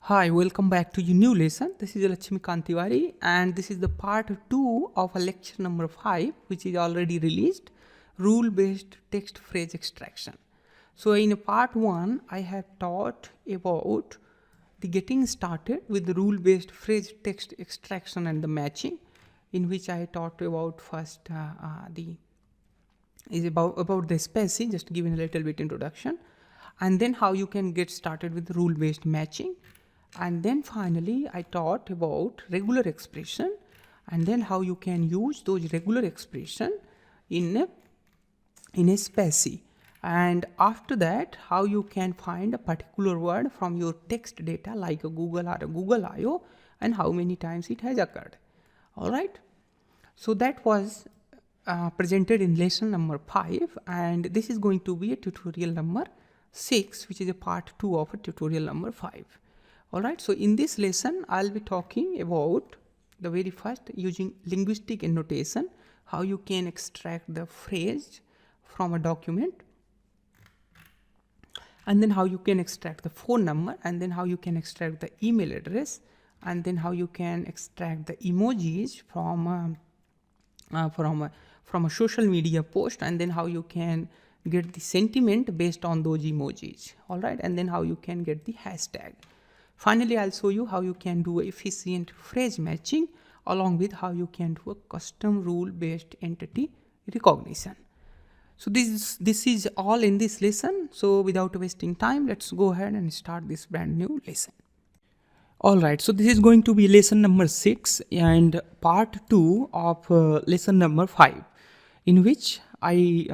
Hi, welcome back to your new lesson. This is Lakshmikant Tiwari and this is the part 2 of a lecture number 5 which is already released, rule-based text phrase extraction. So in part 1 I have taught about the getting started with the rule-based phrase text extraction and the matching, in which I taught about first about the Spacy, just giving a little bit introduction, and then how you can get started with rule-based matching. And then finally I taught about regular expression and then how you can use those regular expression in a Spacy. And after that, how you can find a particular word from your text data like a Google or a Google I/O and how many times it has occurred. All right. So that was presented in lesson number 5, and this is going to be a tutorial number 6, which is a part 2 of a tutorial number 5. Alright, so in this lesson, I'll be talking about the very first using linguistic annotation, how you can extract the phrase from a document, and then how you can extract the phone number, and then how you can extract the email address, and then how you can extract the emojis from a social media post, and then how you can get the sentiment based on those emojis. Alright, and then how you can get the hashtag. Finally, I'll show you how you can do efficient phrase matching along with how you can do a custom rule-based entity recognition. So this is all in this lesson. So without wasting time, let's go ahead and start this brand new lesson. Alright, so this is going to be lesson number 6 and part 2 of lesson number 5, in which I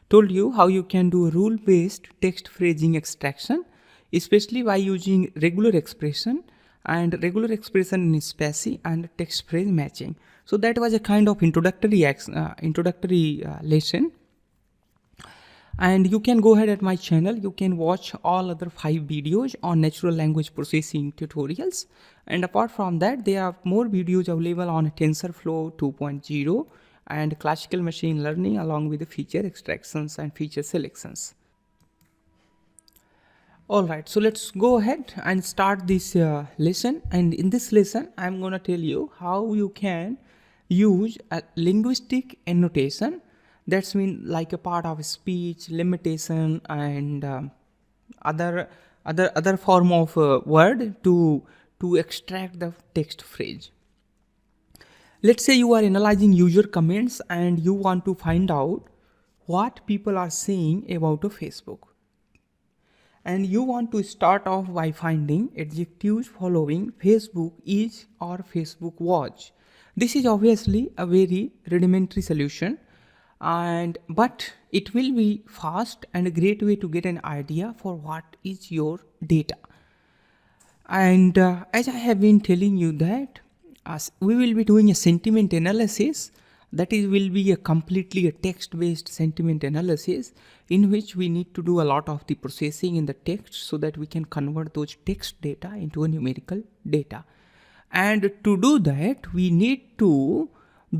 told you how you can do rule-based text phrasing extraction, especially by using regular expression in Spacy and text phrase matching. So that was a kind of introductory lesson. And you can go ahead at my channel. You can watch all other 5 videos on natural language processing tutorials. And apart from that, there are more videos available on TensorFlow 2.0 and classical machine learning along with the feature extractions and feature selections. Alright, so let's go ahead and start this lesson. And in this lesson, I'm going to tell you how you can use a linguistic annotation. That's mean like a part of speech, limitation, and other form of word to extract the text phrase. Let's say you are analyzing user comments and you want to find out what people are saying about a Facebook. And you want to start off by finding adjectives following Facebook is or Facebook was. This is obviously a very rudimentary solution, but it will be fast and a great way to get an idea for what is your data. And as I have been telling you that we will be doing a sentiment analysis. That will be a completely text-based sentiment analysis in which we need to do a lot of the processing in the text so that we can convert those text data into a numerical data. And to do that, we need to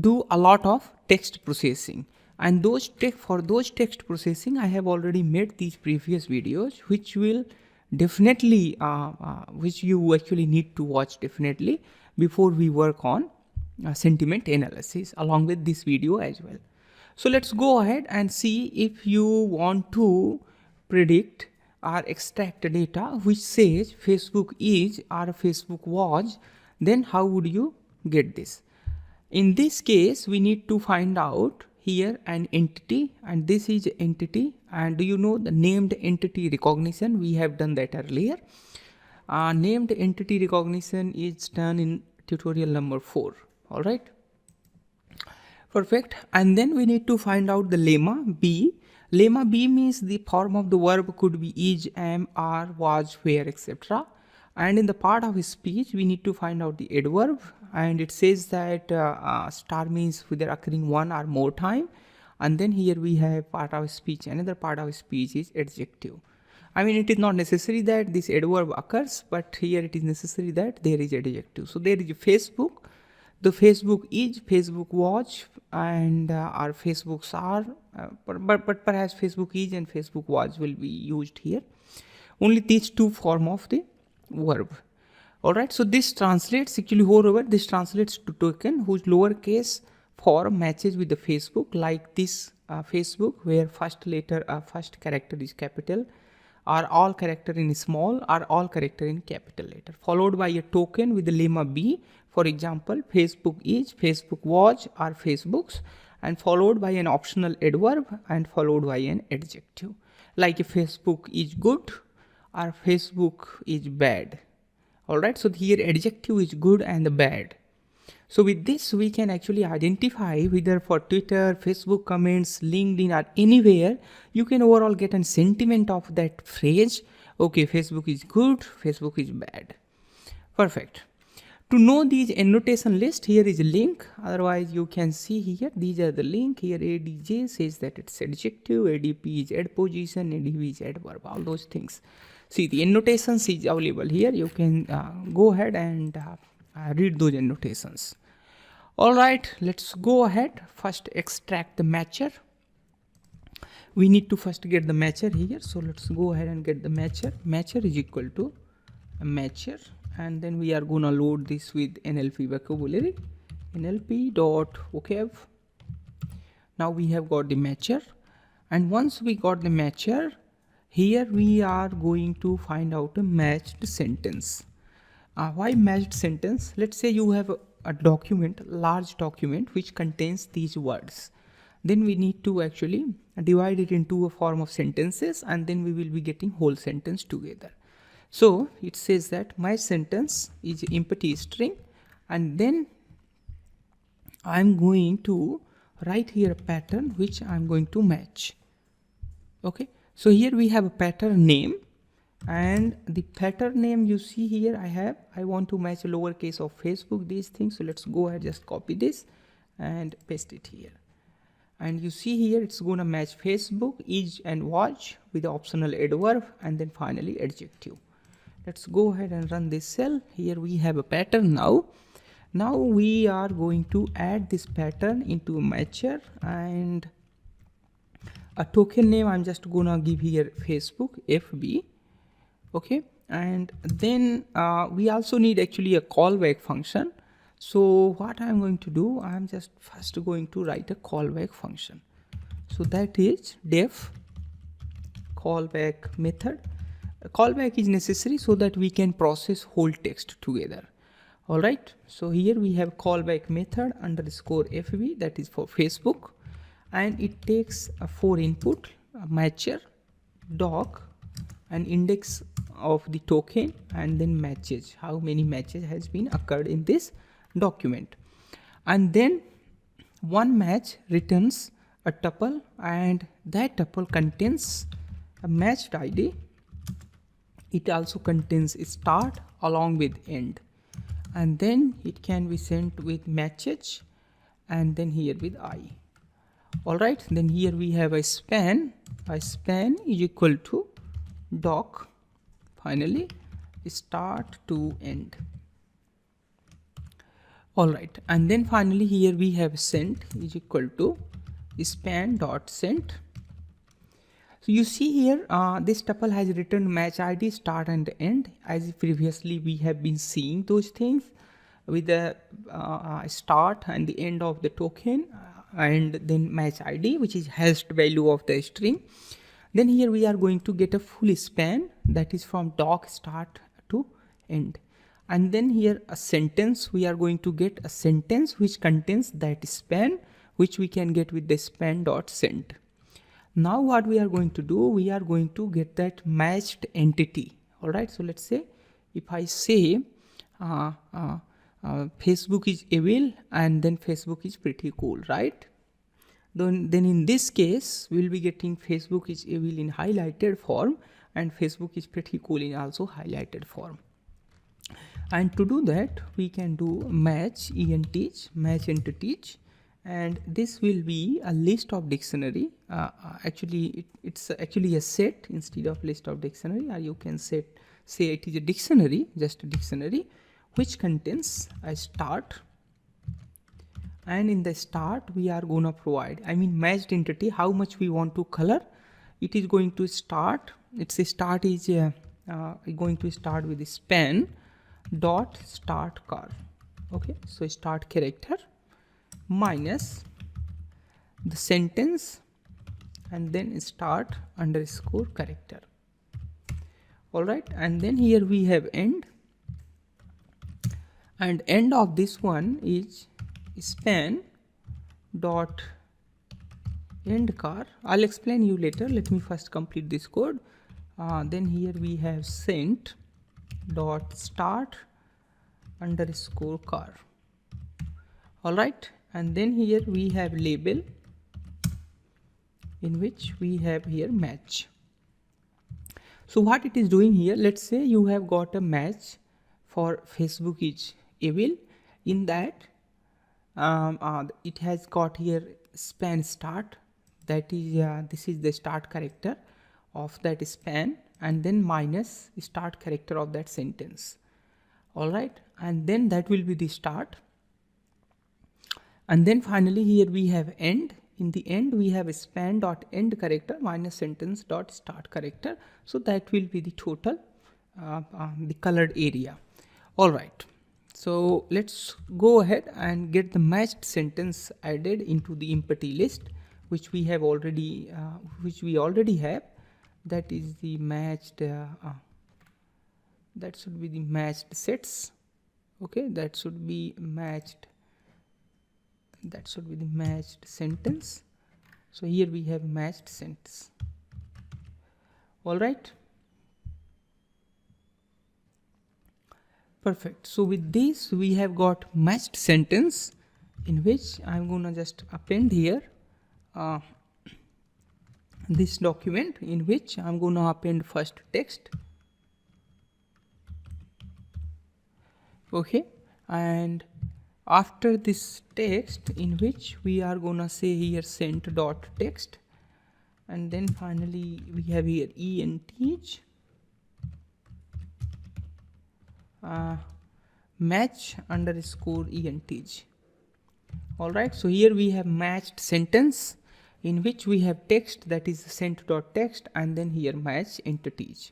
do a lot of text processing. And for those text processing, I have already made these previous videos, which will definitely, which you actually need to watch definitely before we work on sentiment analysis along with this video as well. So let's go ahead and see if you want to predict or extract data which says Facebook is or Facebook was, then how would you get this? In this case, we need to find out here an entity, and this is entity. And do you know the named entity recognition? We have done that earlier. Named entity recognition is done in tutorial number 4. All right, perfect. And then we need to find out the lemma be. Lemma be means the form of the verb could be is, am, are, was, where, etc. And in the part of speech, we need to find out the adverb, and it says that star means whether occurring one or more time. And then here we have part of speech. Another part of speech is adjective. I mean, it is not necessary that this adverb occurs, but here it is necessary that there is adjective. So there is Facebook. The Facebook is, Facebook was, and our Facebooks are, but perhaps Facebook is and Facebook was will be used here. Only these two form of the verb. Alright, so this translates actually, however, this translates to token whose lowercase form matches with the Facebook, like this Facebook, where first letter, first character is capital, or all character in small, or all character in capital letter, followed by a token with the lemma B. For example, Facebook is, Facebook was, or Facebook's, and followed by an optional adverb and followed by an adjective, like Facebook is good or Facebook is bad. Alright, so here adjective is good and bad. So with this we can actually identify whether for Twitter, Facebook comments, LinkedIn, or anywhere, you can overall get a sentiment of that phrase. Okay, Facebook is good, Facebook is bad. Perfect. To know these annotation list, here is a link. Otherwise you can see here, these are the link. Here ADJ says that it's adjective, ADP is adposition, ADV is adverb, all those things. See, the annotations is available here. You can go ahead and read those annotations. All right, let's go ahead. First extract the matcher. We need to first get the matcher here. So let's go ahead and get the matcher. Matcher is equal to a matcher. And then we are going to load this with NLP vocabulary. NLP.vocab. Now we have got the matcher. And once we got the matcher, here we are going to find out a matched sentence. Why matched sentence? Let's say you have a document, large document, which contains these words. Then we need to actually divide it into a form of sentences, and then we will be getting whole sentence together. So it says that my sentence is empty string, and then I'm going to write here a pattern which I'm going to match. Okay. So here we have a pattern name, and the pattern name you see here I want to match a lowercase of Facebook, these things. So let's go ahead, just copy this and paste it here. And you see here it's going to match Facebook, is and watch with the optional adverb and then finally adjective. Let's go ahead and run this cell. Here we have a pattern now. Now we are going to add this pattern into a matcher, and a token name I'm just gonna give here Facebook FB. Okay, and then we also need actually a callback function. So what I'm going to do, I'm just first going to write a callback function. So that is def callback method. A callback is necessary so that we can process whole text together. All right, so here we have callback method underscore FB, that is for Facebook. And it takes a 4 input, a matcher, doc, an index of the token, and then matches, how many matches has been occurred in this document. And then one match returns a tuple, and that tuple contains a matched ID. It also contains a start along with end, and then it can be sent with matches, and then here with I. Alright, then here we have a span. A span is equal to doc, finally start to end. Alright, and then finally here we have sent is equal to span dot sent. So you see here this tuple has returned match ID, start and end, as previously we have been seeing those things with the start and the end of the token, and then match ID, which is hashed value of the string. Then here we are going to get a full span, that is from doc start to end. And then here a sentence, we are going to get a sentence which contains that span, which we can get with the span dot sent. Now what we are going to do, we are going to get that matched entity. All right, so let's say if I say Facebook is evil and then Facebook is pretty cool, right? Then in this case we'll be getting Facebook is evil in highlighted form and Facebook is pretty cool in also highlighted form. And to do that we can do match match entities, and this will be a list of dictionary. It's actually a set instead of list of dictionary, or you can say it is a dictionary, just a dictionary which contains a start, and in the start we are going to provide, matched entity, how much we want to color. It is going to start, its start is going to start with the span dot start car. Okay, so start character minus the sentence and then start underscore character. All right, and then here we have end, and end of this one is span dot end car. I'll explain you later. Let me first complete this code. Then here we have sent dot start underscore car. All right, and then here we have label, in which we have here match. So what it is doing here, let's say you have got a match for Facebook is evil. In that it has got here span start, that is this is the start character of that span, and then minus start character of that sentence. All right, and then that will be the start, and then finally here we have end. In the end we have a span dot end character minus sentence dot start character. So that will be the total the colored area. All right, so let's go ahead and get the matched sentence added into the empty list, which we have already have. That is the matched that should be the matched sets. Okay, that should be matched, that should be the matched sentence. So here we have matched sentence. All right, perfect. So with this we have got matched sentence, in which I'm gonna just append here this document, in which I'm gonna append first text. Okay, and after this text, in which we are gonna say here sent dot text, and then finally we have here ENTH match underscore ENTH. All right, so here we have matched sentence, in which we have text, that is sent dot text, and then here match entities.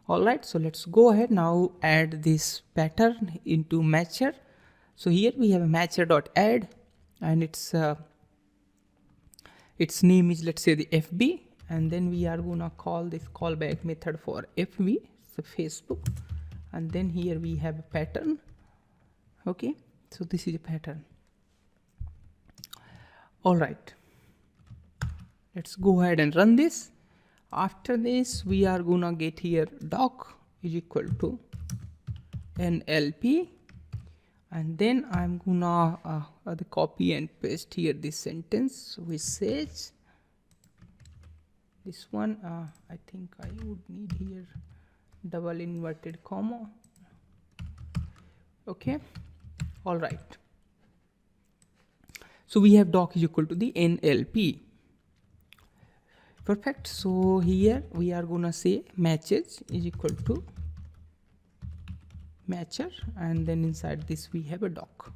All right, so let's go ahead now, add this pattern into matcher. So here we have a matcher dot add, and its name is, let's say, the FB, and then we are gonna call this callback method for FB, so Facebook, and then here we have a pattern. Okay, so this is a pattern. All right, let's go ahead and run this. After this we are gonna get here doc is equal to NLP, and then I'm gonna the copy and paste here this sentence, which says this one. I think I would need here double inverted comma. Okay, all right, so we have doc is equal to the NLP. Perfect. So here we are gonna say matches is equal to matcher, and then inside this we have a doc.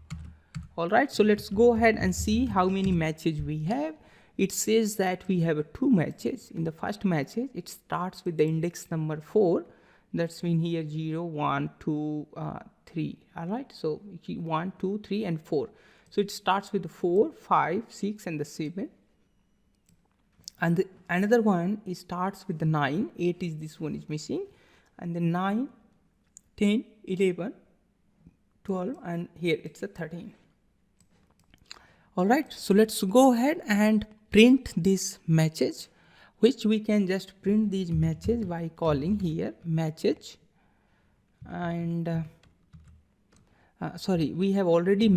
All right, so let's go ahead and see how many matches we have. It says that we have two matches. In the first matches, it starts with the index number 4. That's mean here 0, 1, 2, 3. All right, so 1, 2, 3, and 4. So it starts with the 4, 5, 6, and the 7. And another one is starts with the 9. 8 is this one is missing, and then 9, 10, 11, 12, and here it's a 13. All right, so let's go ahead and print this matches, which we can just print these matches by calling here matches, and sorry, we already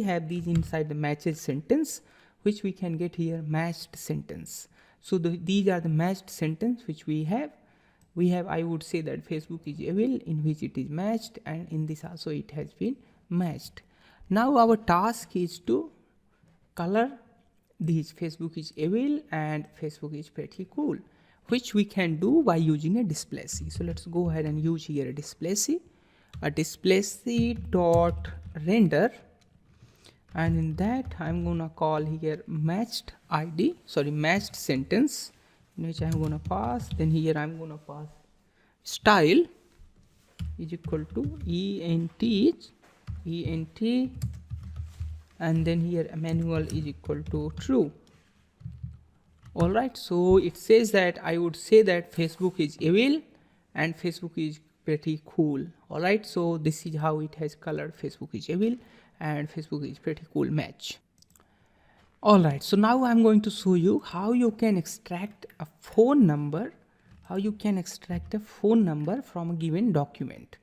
have these inside the matches sentence, which we can get here matched sentence. So these are the matched sentence which we have. I would say that Facebook is evil, in which it is matched, and in this also it has been matched. Now our task is to color these Facebook is evil and Facebook is pretty cool, which we can do by using a Spacy. So let's go ahead and use here a Spacy dot render, and in that I'm gonna call here matched sentence, in which I'm gonna pass. Then here I'm gonna pass style is equal to ent, and then here manual is equal to true. All right, so it says that I would say that Facebook is evil and Facebook is pretty cool. All right, so this is how it has colored Facebook is evil and Facebook is pretty cool match. All right, so now I'm going to show you how you can extract a phone number, from a given document.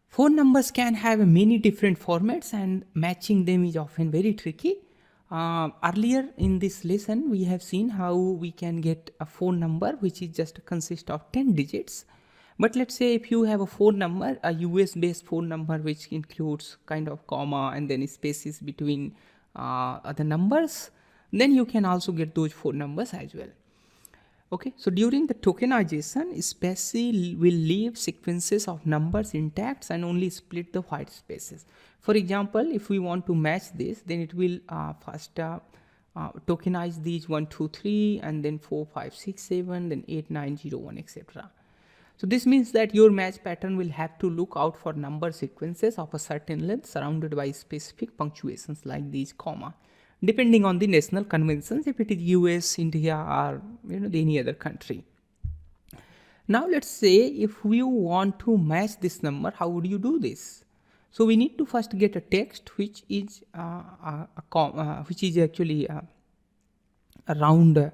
Phone numbers can have many different formats and matching them is often very tricky. Earlier in this lesson, we have seen how we can get a phone number which is just consist of 10 digits. But let's say if you have a phone number, a US based phone number which includes kind of comma and then spaces between other numbers, then you can also get those phone numbers as well. Okay, so during the tokenization, Spacy will leave sequences of numbers intact and only split the white spaces. For example, if we want to match this, then it will first tokenize these 1, 2, 3, and then 4, 5, 6, 7, then 8, 9, 0, 1, etc. So this means that your match pattern will have to look out for number sequences of a certain length surrounded by specific punctuations like these comma, depending on the national conventions, if it is US, India, or any other country. Now let's say if you want to match this number, how would you do this? So we need to first get a text which is actually a round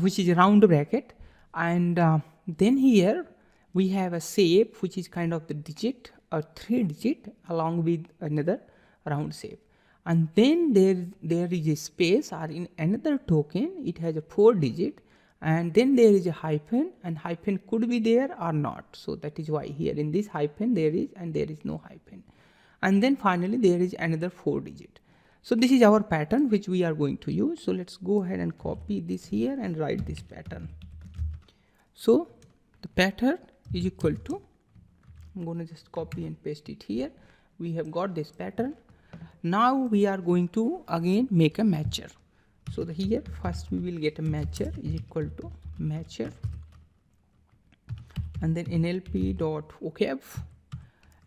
which is a round bracket, and then here we have a shape which is kind of the digit or 3 digit along with another round shape, and then there is a space, or in another token it has a 4 digit, and then there is a hyphen, and hyphen could be there or not. So that is why here in this hyphen there is, and there is no hyphen, and then finally there is another 4 digit. So this is our pattern which we are going to use. So let's go ahead and copy this here and write this pattern. So the pattern is equal to, I'm going to just copy and paste it here. We have got this pattern. Now we are going to again make a matcher. So here first we will get a matcher is equal to matcher, and then NLP.vocab,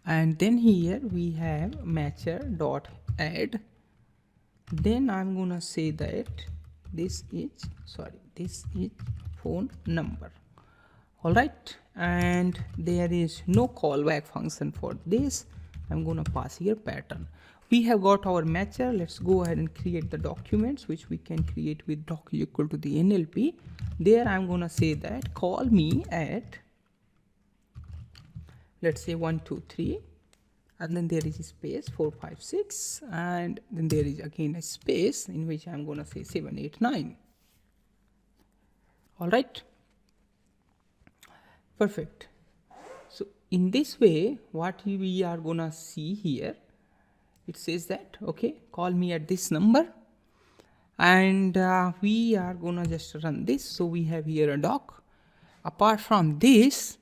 and then here we have matcher.add. Then I'm gonna say that this is phone number. All right, and there is no callback function for this. I'm gonna pass here pattern. We have got our matcher. Let's go ahead and create the documents which we can create with doc equal to the NLP. There I'm gonna say that call me at, let's say 1, 2, 3, and then there is a space 4, 5, 6, and then there is again a space in which I'm gonna say 7, 8, 9. All right, perfect. So in this way, what we are gonna see here, it says that okay, call me at this number, and we are gonna just run this. So we have here a doc. Apart from this,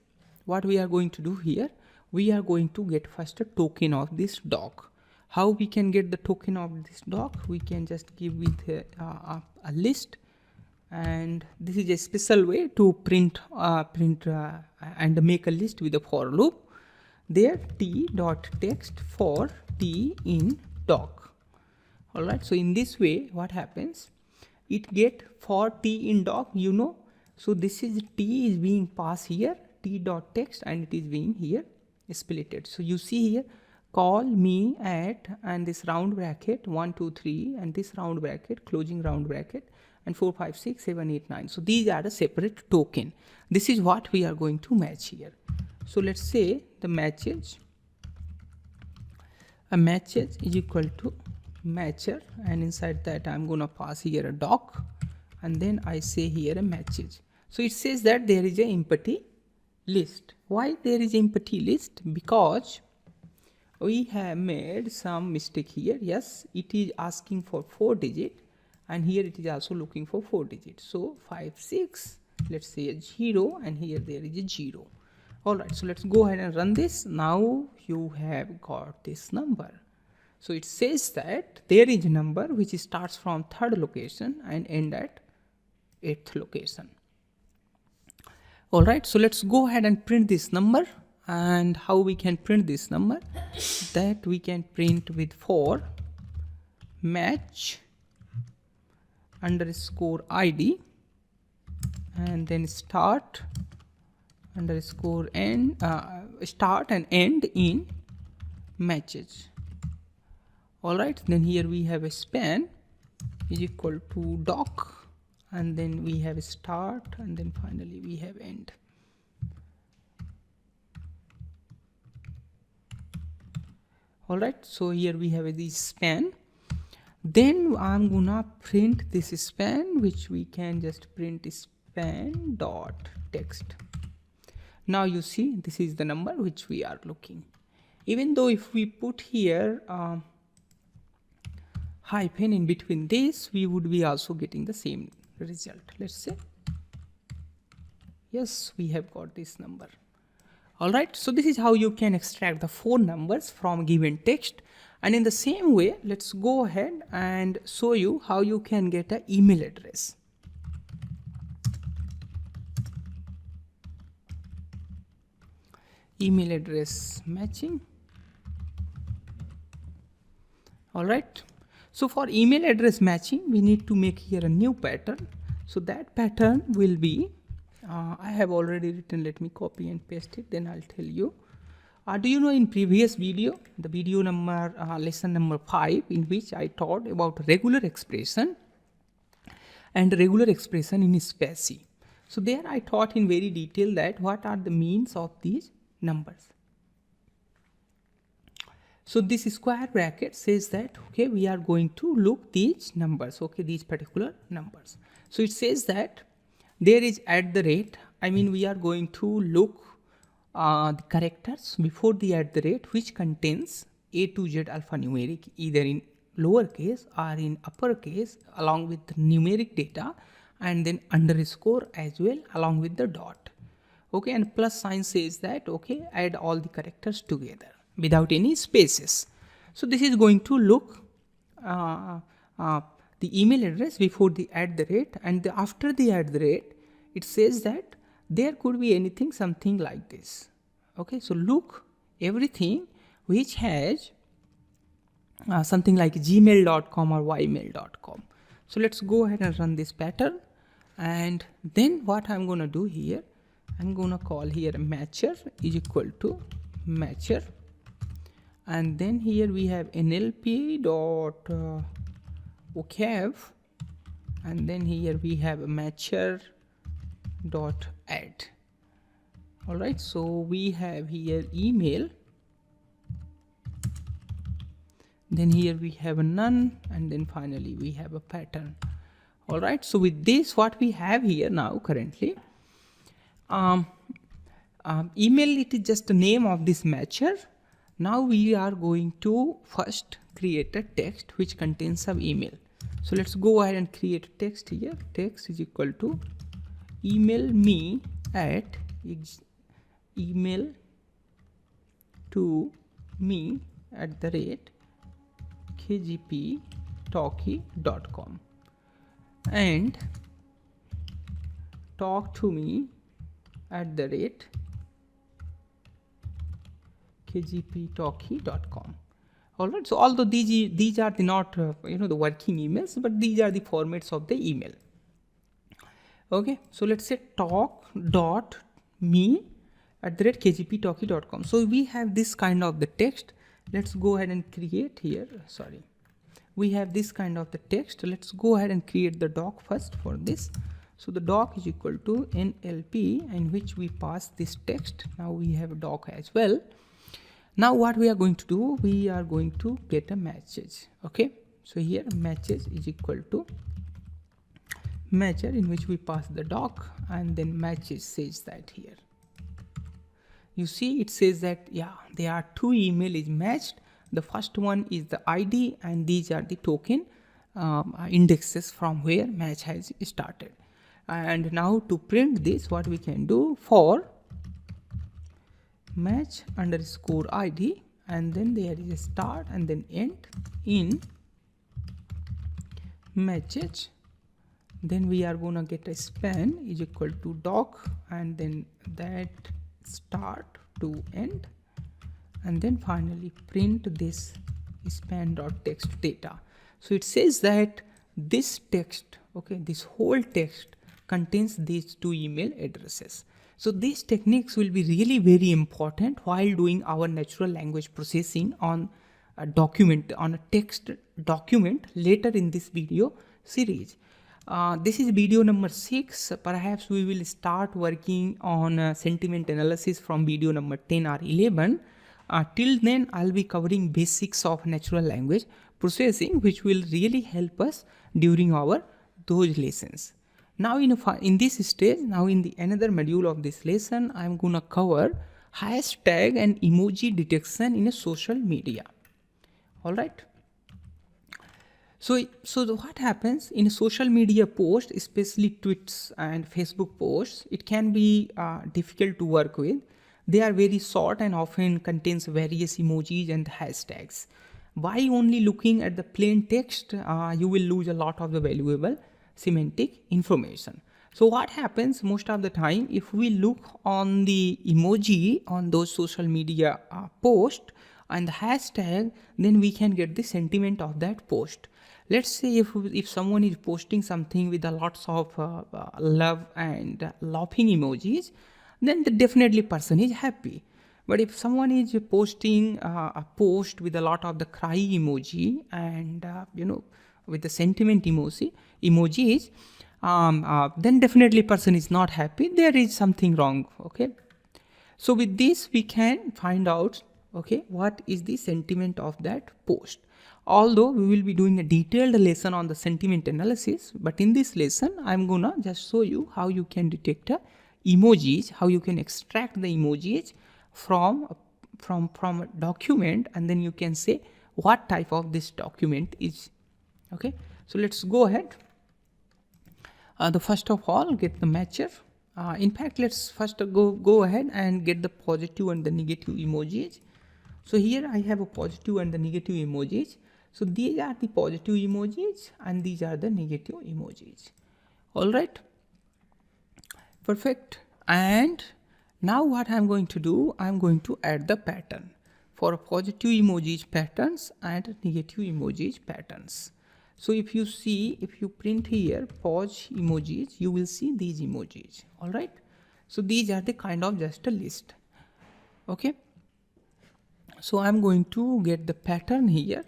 what we are going to do here, we are going to get first a token of this doc. How we can get the token of this doc? We can just give with a list, and this is a special way to print and make a list with a for loop. There t.text for t in doc. All right, so in this way what happens, it get for t in doc, so this is t is being passed here, t.text, and it is being here splitted. So you see here, call me at, and this round bracket 1, 2, 3, and this round bracket, closing round bracket, and 4, 5, 6, 7, 8, 9. So these are the separate token. This is what we are going to match here. So let's say the matches, a matches is equal to matcher, and inside that I'm going to pass here a doc, and then I say here a matches. So it says that there is a empty list. Why there is empty list? Because we have made some mistake here. Yes, it is asking for 4 digit, and here it is also looking for 4 digits. So 5, 6, let's say a 0, and here there is a 0. All right, so let's go ahead and run this. Now you have got this number. So it says that there is a number which starts from 3rd location and end at 8th location. All right, so let's go ahead and print this number. And how we can print this number? That we can print with for match underscore ID and then start underscore end, start and end in matches. All right, then here we have a span is equal to doc, and then we have a start, and then finally we have end. All right, so here we have this span. Then I'm gonna print this span, which we can just print span dot text. Now you see this is the number which we are looking. Even though if we put here hyphen in between this, we would be also getting the same result. Let's say yes, we have got this number. All right, so this is how you can extract the 4 numbers from given text. And in the same way, let's go ahead and show you how you can get an email address. Email address matching. All right, so for email address matching, we need to make here a new pattern. So that pattern will be I have already written, let me copy and paste it, then I'll tell you. Do you know in previous video, the video number, lesson number 5, in which I taught about regular expression and regular expression in Spacy. So there I taught in very detail that what are the means of these numbers. So this square bracket says that, okay, we are going to look these numbers, okay, these particular numbers. So it says that there is at the rate, I mean we are going to look the characters before the at the rate which contains A to Z alphanumeric either in lowercase or in uppercase along with the numeric data, and then underscore as well along with the dot. Okay, and plus sign says that, okay, add all the characters together without any spaces. So this is going to look the email address before the at the rate, and after the at the rate it says that there could be anything something like this. Okay, so look everything which has something like gmail.com or ymail.com. So let's go ahead and run this pattern, and then what I'm going to do here, I'm going to call here matcher is equal to matcher, and then here we have NLP dot vocab, and then here we have a matcher dot add. All right, so we have here email, then here we have a none, and then finally we have a pattern. All right, so with this what we have here now currently, email, it is just the name of this matcher. Now we are going to first create a text which contains some email. So let's go ahead and create a text here. Text is equal to email me at email to me at the rate kgptalkie.com and talk to me at the rate kgptalkie.com. All right, so although these are the not the working emails, but these are the formats of the email. Okay, so let's say talk.me at the rate kgptalkie.com. So we have this kind of the text. Let's go ahead and create here, sorry, we have this kind of the text. Let's go ahead and create the doc first for this. So the doc is equal to NLP, in which we pass this text. Now we have a doc as well. Now what we are going to do, we are going to get a matches. Okay, so here matches is equal to matcher, in which we pass the doc, and then matches says that here. You see it says that, yeah, there are 2 email is matched. The first one is the ID, and these are the token indexes from where match has started. And now to print this, what we can do, for match underscore ID, and then there is a start and then end in matches then we are gonna get a span is equal to doc, and then that start to end, and then finally print this span dot text data. So it says that this text, okay, this whole text contains these two email addresses. So these techniques will be really very important while doing our natural language processing on a document, on a text document later in this video series. This is video number 6. Perhaps we will start working on sentiment analysis from video number 10 or 11. Till then, I'll be covering basics of natural language processing, which will really help us during those lessons. Now in this stage, now in the another module of this lesson, I'm gonna cover hashtag and emoji detection in a social media. All right. So what happens in a social media post, especially tweets and Facebook posts, it can be difficult to work with. They are very short and often contains various emojis and hashtags. By only looking at the plain text, you will lose a lot of the valuable semantic information. So what happens most of the time, if we look on the emoji on those social media post and the hashtag, then we can get the sentiment of that post. Let's say if someone is posting something with a lots of love and laughing emojis, then the definitely person is happy. But if someone is posting a post with a lot of the cry emoji and with the sentiment emojis, then definitely person is not happy. There is something wrong. Okay. So with this we can find out, okay, what is the sentiment of that post. Although we will be doing a detailed lesson on the sentiment analysis, but in this lesson I'm gonna just show you how you can detect emojis, how you can extract the emojis from a document, and then you can say what type of this document is. Okay, so let's go ahead. The first of all, get the matcher. In fact, let's first go ahead and get the positive and the negative emojis. So here I have a positive and the negative emojis. So these are the positive emojis and these are the negative emojis. All right. Perfect. And now what I'm going to do, I'm going to add the pattern for positive emojis patterns and negative emojis patterns. So if you see, if you print here pause emojis, you will see these emojis. All right. So these are the kind of just a list. Okay. So I'm going to get the pattern here.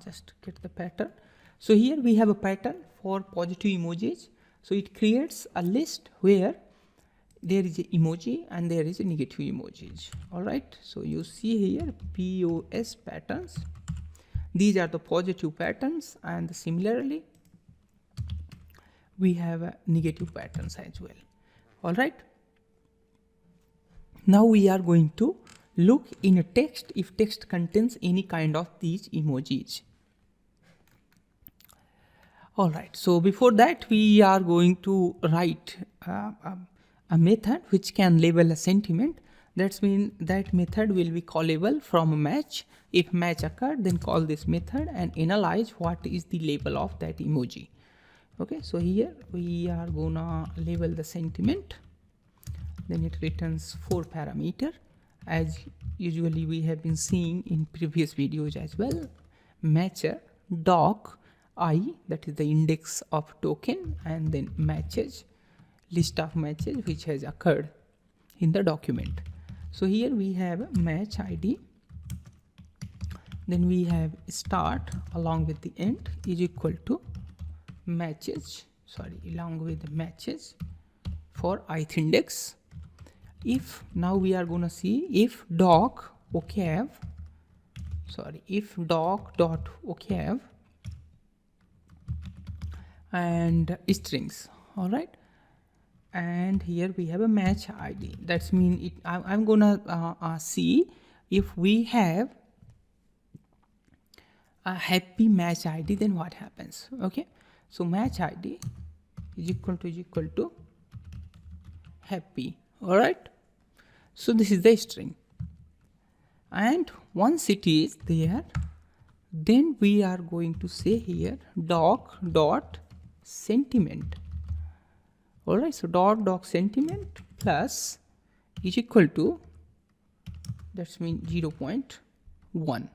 Just get the pattern. So here we have a pattern for positive emojis. So it creates a list where there is an emoji and there is a negative emojis. All right. So you see here POS patterns. These are the positive patterns, and similarly we have negative patterns as well. All right. Now we are going to look in a text if text contains any kind of these emojis. All right. So before that, we are going to write a method which can label a sentiment. That means that method will be callable from a match. If match occurred, then call this method and analyze what is the label of that emoji. Okay, so here we are gonna label the sentiment. Then it returns 4 parameter as usually we have been seeing in previous videos as well. Matcher doc I, that is the index of token, and then matches, list of matches which has occurred in the document. So here we have match ID, then we have start along with the end is equal to matches, along with matches for ith index. If now we are gonna see if doc octave, if doc dot octave and strings. All right. And here we have a match ID. That's mean it. I'm gonna see if we have a happy match ID, then what happens. Okay. So match ID is equal to happy. All right. So this is the string. And once it is there, then we are going to say here doc dot sentiment. All right, so dot sentiment plus is equal to, that's mean 0.1.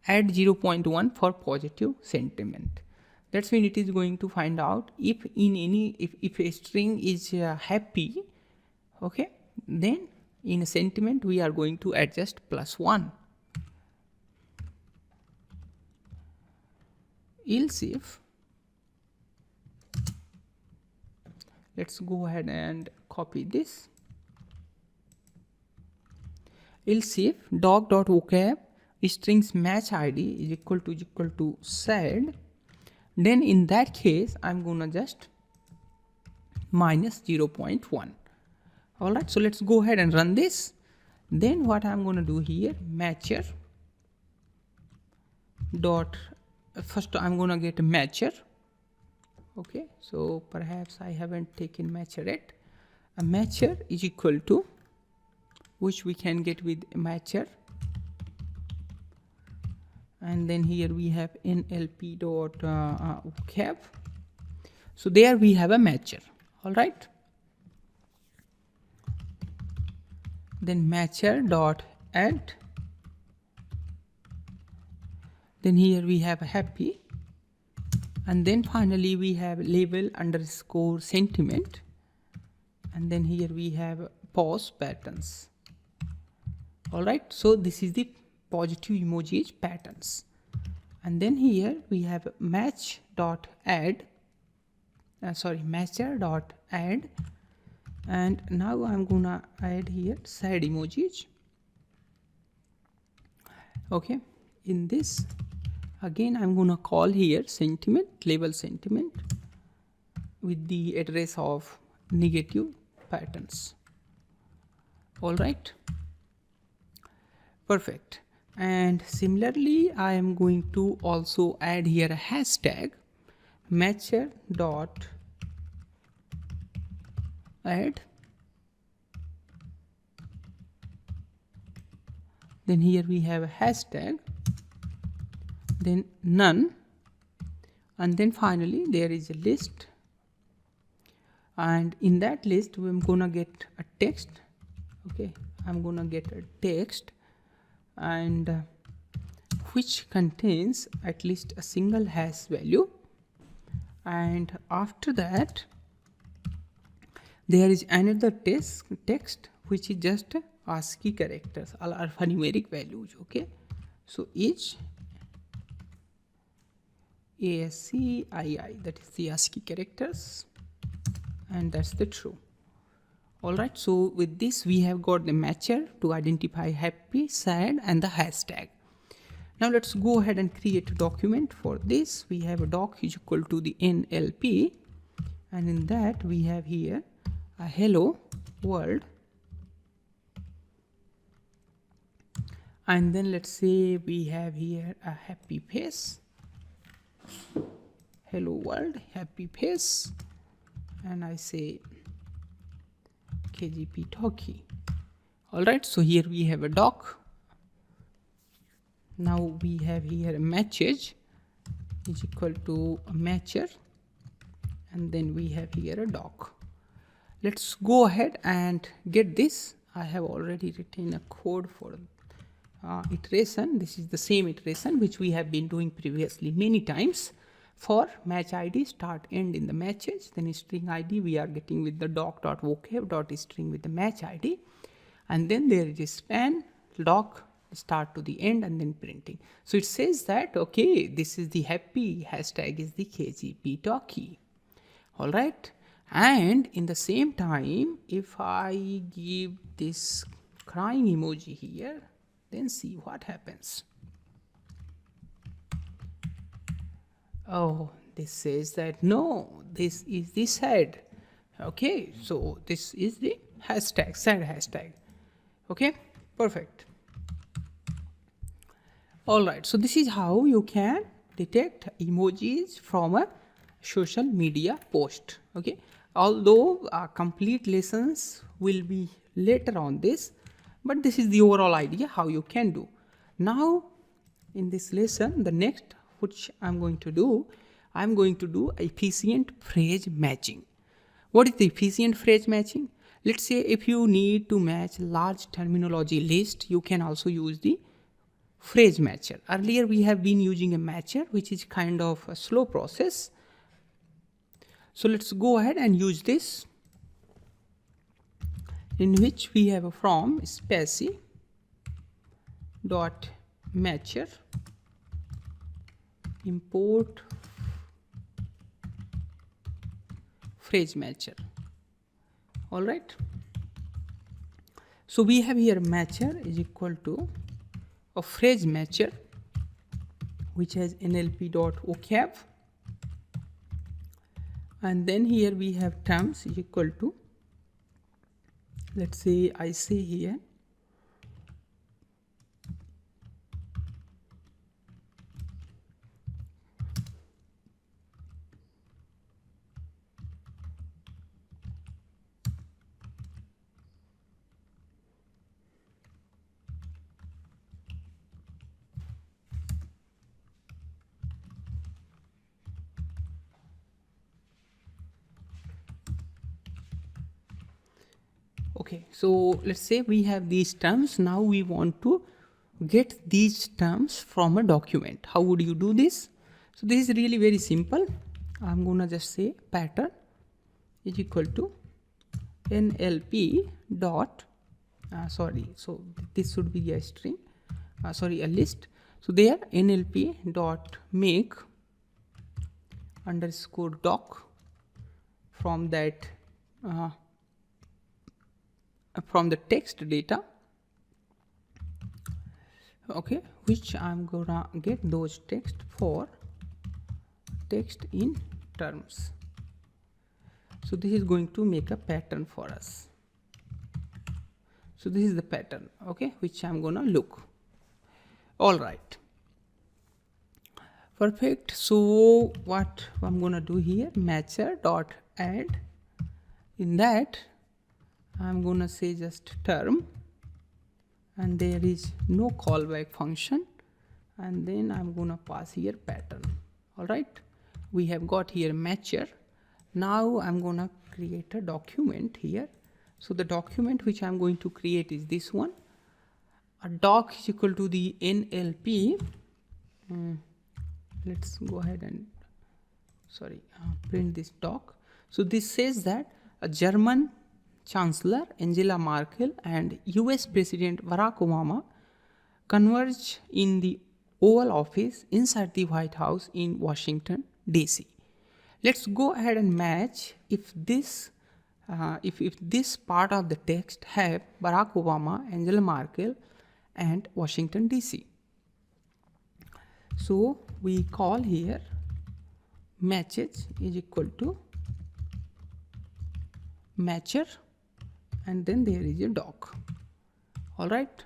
Add 0.1 for positive sentiment. That's when it is going to find out if in any, if a string is happy, okay, then in a sentiment we are going to adjust +1. Else if, let's go ahead and copy this. Else if doc.vocab strings match id is equal to sad, then in that case I'm gonna just minus 0.1. all right, so let's go ahead and run this. Then what I'm gonna do here, matcher dot, first I'm gonna get a matcher. Okay, so perhaps I haven't taken matcher yet. A matcher is equal to, which we can get with a matcher, and then here we have NLP dot vocab. So there we have a matcher. all right, then matcher dot add, then here we have a happy, and then finally we have label underscore sentiment, and then here we have pause patterns. all right, so this is the positive emojis patterns. And then here we have match dot add, matcher dot add, and now I'm gonna add here sad emojis. Okay, in this again I'm gonna call here sentiment, label sentiment with the address of negative patterns. all right, perfect. And similarly I am going to also add here a hashtag, matcher dot add, then here we have a hashtag, then none, and then finally there is a list, and in that list I'm gonna get a text. okay, I'm gonna get a text, and which contains at least a single hash value, and after that there is another text which is just ASCII characters or alphanumeric values. okay, so each ASCII, that is the ASCII characters, and that's the true. all right, so with this we have got the matcher to identify happy, sad, and the hashtag. Now let's go ahead and create a document. For this we have a doc is equal to the NLP, and in that we have here a hello world, and then let's say we have here a happy face, hello world happy face, and I say KGP talkie. all right, so here we have a doc. Now we have here a matches is equal to a matcher, and then we have here a doc. Let's go ahead and get this. I have already written a code for iteration. This is the same iteration which we have been doing previously many times. For match id start end in the matches, then string id we are getting with the doc.vocab.string with the match id, and then there is a span doc start to the end, and then printing. So it says that okay, this is the happy, hashtag is the KGP talkie. all right, and in the same time if I give this crying emoji here, then see what happens. Oh, this says that no, this is the sad. okay, so this is the hashtag, sad hashtag. okay, perfect. all right, so this is how you can detect emojis from a social media post. okay, although complete lessons will be later on this, but this is the overall idea how you can do. Now in this lesson, the next which I'm going to do, I'm going to do efficient phrase matching. What is the efficient phrase matching? Let's say if you need to match large terminology list, you can also use the phrase matcher. Earlier we have been using a matcher, which is kind of a slow process. So let's go ahead and use this, in which we have from Spacy dot matcher import phrase matcher. All right. So we have here matcher is equal to a phrase matcher, which has NLP.vocab, and then here we have terms is equal to, let's say I say here okay, so let's say we have these terms. Now we want to get these terms from a document. How would you do this? So this is really very simple. I'm gonna just say pattern is equal to NLP dot so this should be a string, a list. So there NLP dot make underscore doc from that from the text data, okay, which I'm gonna get those text for text in terms. So this is going to make a pattern for us. So this is the pattern, okay, which I'm gonna look. All right, perfect. So what I'm gonna do here, matcher dot add, in that I'm gonna say just term, and there is no callback function, and then I'm gonna pass here pattern. All right, we have got here matcher. Now I'm gonna create a document here. So the document which I'm going to create is this one. A doc is equal to the NLP. Let's go ahead and print this doc. So this says that a German Chancellor Angela Merkel and US President Barack Obama converge in the Oval Office inside the White House in Washington, D.C. Let's go ahead and match if this part of the text have Barack Obama, Angela Merkel and Washington, D.C. So we call here matches is equal to matcher, and then there is a doc. All right,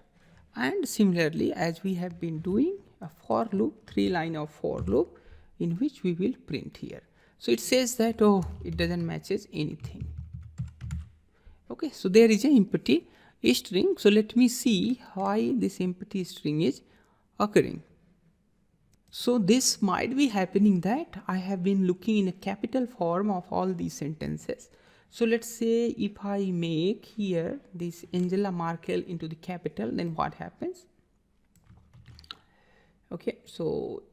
and similarly as we have been doing a for loop, 3 line of for loop, in which we will print here. So it says that, oh, it doesn't matches anything. Okay, so there is an empty string. So let me see why this empty string is occurring. So this might be happening that I have been looking in a capital form of all these sentences. So let's say if I make here this Angela Merkel into the capital, then what happens? Okay, so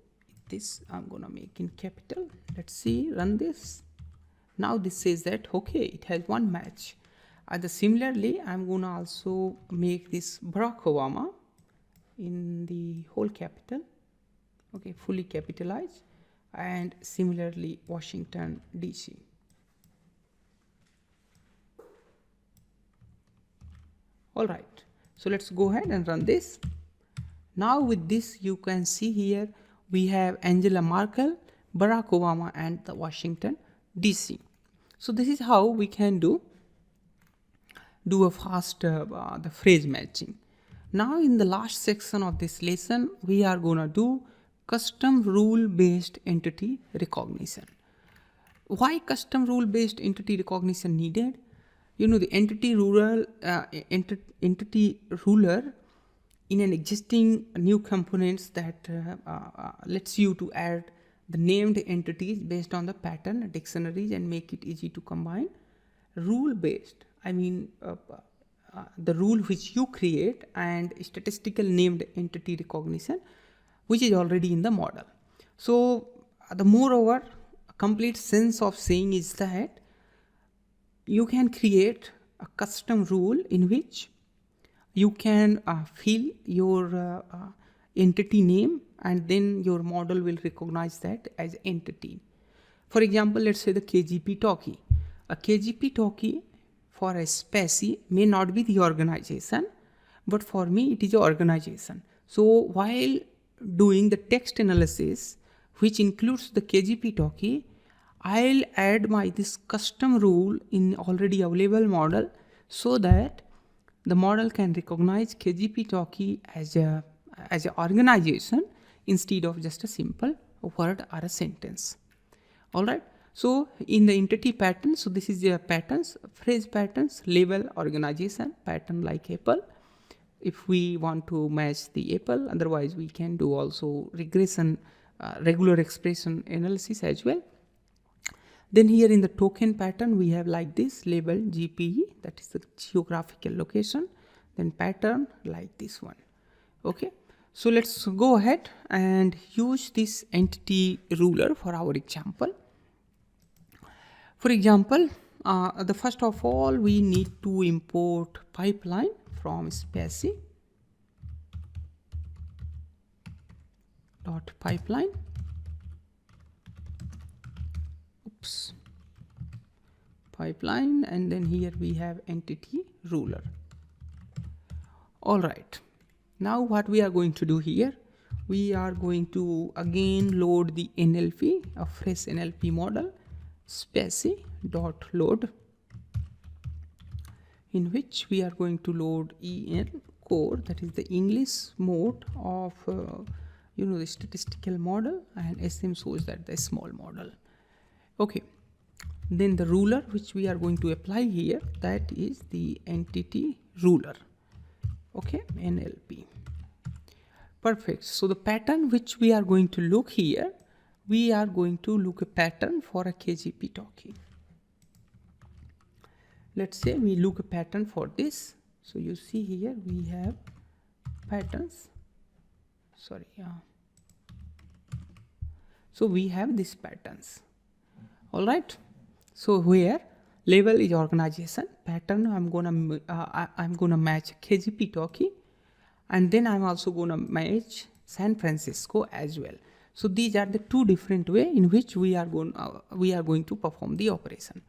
this I'm gonna make in capital. Let's see, run this. Now this says that, okay, it has one match. And similarly, I'm gonna also make this Barack Obama in the whole capital. Okay, fully capitalized, and similarly Washington, D.C. All right, so let's go ahead and run this. Now with this, you can see here we have Angela Merkel, Barack Obama and the Washington, D.C. So this is how we can do a fast the phrase matching. Now in the last section of this lesson, we are gonna do custom rule based entity recognition. Why custom rule based entity recognition needed? You know, the entity ruler in an existing new components that lets you to add the named entities based on the pattern dictionaries and make it easy to combine. Rule based, I mean the rule which you create, and statistical named entity recognition, which is already in the model. So the moreover, a complete sense of saying is that you can create a custom rule in which you can fill your entity name, and then your model will recognize that as entity. For example, let's say the KGP talkie. A KGP talkie for a Spacy may not be the organization, but for me it is an organization. So while doing the text analysis, which includes the KGP talkie, I'll add this custom rule in already available model, so that the model can recognize KGP talkie as a organization instead of just a simple word or a sentence. All right. So in the entity pattern, so this is the patterns, phrase patterns, label, organization, pattern like apple. If we want to match the apple, otherwise we can do also regression, regular expression analysis as well. Then here in the token pattern, we have like this label GPE, that is the geographical location, then pattern like this one. Okay. So let's go ahead and use this entity ruler for our example. For example, the first of all, we need to import pipeline from Spacy dot pipeline. Oops. Pipeline, and then here we have entity ruler. All right. Now what we are going to do here, we are going to again load the NLP, a fresh NLP model, Spacy.load, in which we are going to load EN core, that is the English mode of the statistical model, and SM shows that the small model. Okay. Then the ruler which we are going to apply here, that is the entity ruler. Okay, NLP. Perfect. So the pattern which we are going to look here, we are going to look a pattern for a KGP talkie. Let's say we look a pattern for this. So you see here we have patterns. Sorry. So we have these patterns. All right. So here label is organization, pattern I'm gonna match KGP talkie, and then I'm also gonna match San Francisco as well. So these are the two different way in which we are going to perform the operation.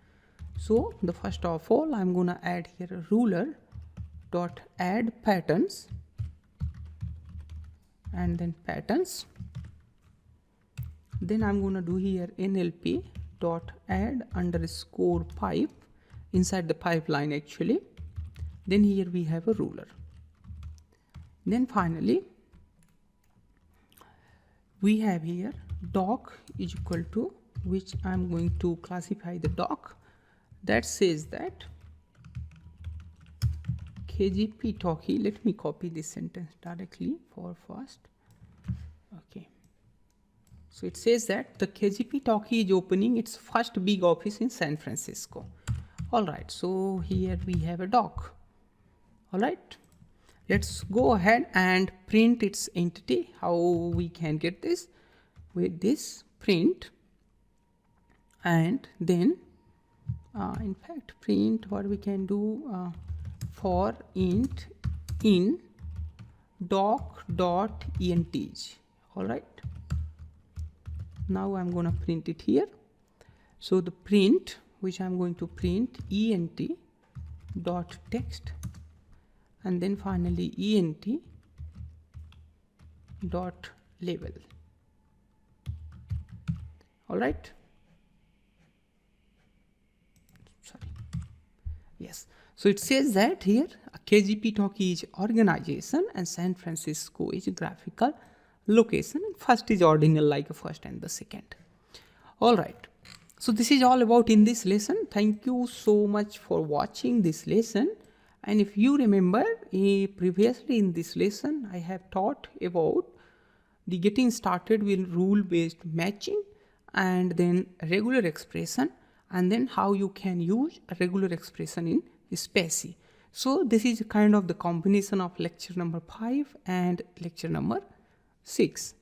So the first of all, I'm gonna add here a ruler dot add patterns, and then patterns. Then I'm gonna do here NLP dot add underscore pipe inside the pipeline actually. Then here we have a ruler. Then finally we have here doc is equal to, which I'm going to classify the doc that says that KGP talkie. Let me copy this sentence directly for first. Okay. So it says that the KGP talkie is opening its first big office in San Francisco. All right. So here we have a doc. All right. Let's go ahead and print its entity. How we can get this? With this print, and then in fact print what we can do for int in doc.ent. All right. Now I'm going to print it here. So the print which I'm going to print ent dot text, and then finally ent dot label. All right. Sorry. Yes. So it says that here a KGP talkie is organization and San Francisco is graphical location, and first is ordinal like a first and the second. All right. So this is all about in this lesson. Thank you so much for watching this lesson. And if you remember, previously in this lesson I have taught about the getting started with rule-based matching, and then regular expression, and then how you can use a regular expression in Spacy. So this is kind of the combination of lecture number 5 and lecture number 6.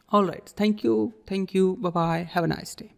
All right, thank you, bye bye, have a nice day.